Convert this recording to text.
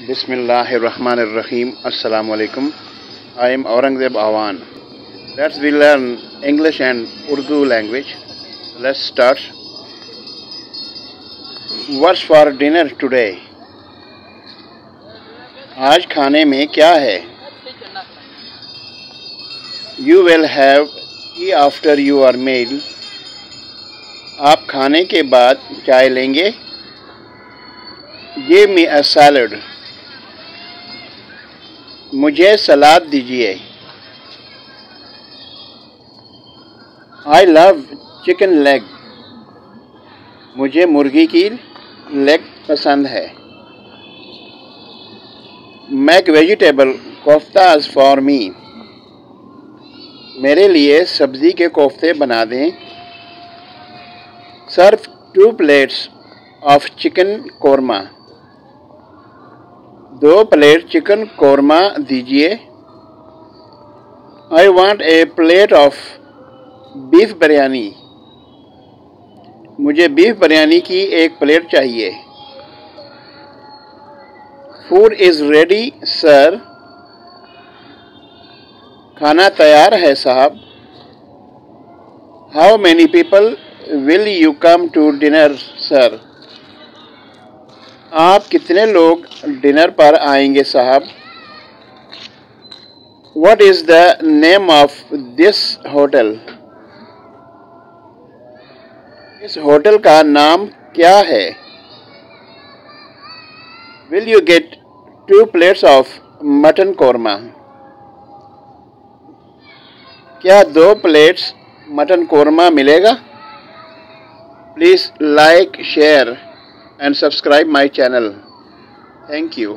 Bismillahirrahmanirrahim. Assalamu alaikum. I am Aurangzeb Awan. Let's we learn English and Urdu language. Let's start. What's for dinner today? आज खाने में क्या है? You will have tea after your meal. आप खाने के बाद चाय लेंगे? Give me a salad. मुझे सलाद दीजिए। I love chicken leg. मुझे मुर्गी की लेग पसंद है। Make vegetable koftas for me. मेरे लिए सब्ज़ी के कोफ्ते बना दें। Serve 2 plates of chicken korma. 2 plate chicken korma दीजिए। I want a plate of beef biryani. मुझे बीफ बिरयानी की एक प्लेट चाहिए। Food is ready, sir. खाना तैयार है साहब। How many people will you come to dinner, sir? आप कितने लोग डिनर पर आएंगे साहब? What is the name of this hotel? इस होटल का नाम क्या है? Will you get 2 plates of mutton korma? क्या 2 प्लेट्स मटन कोरमा मिलेगा? Please like, share and subscribe my channel. Thank you.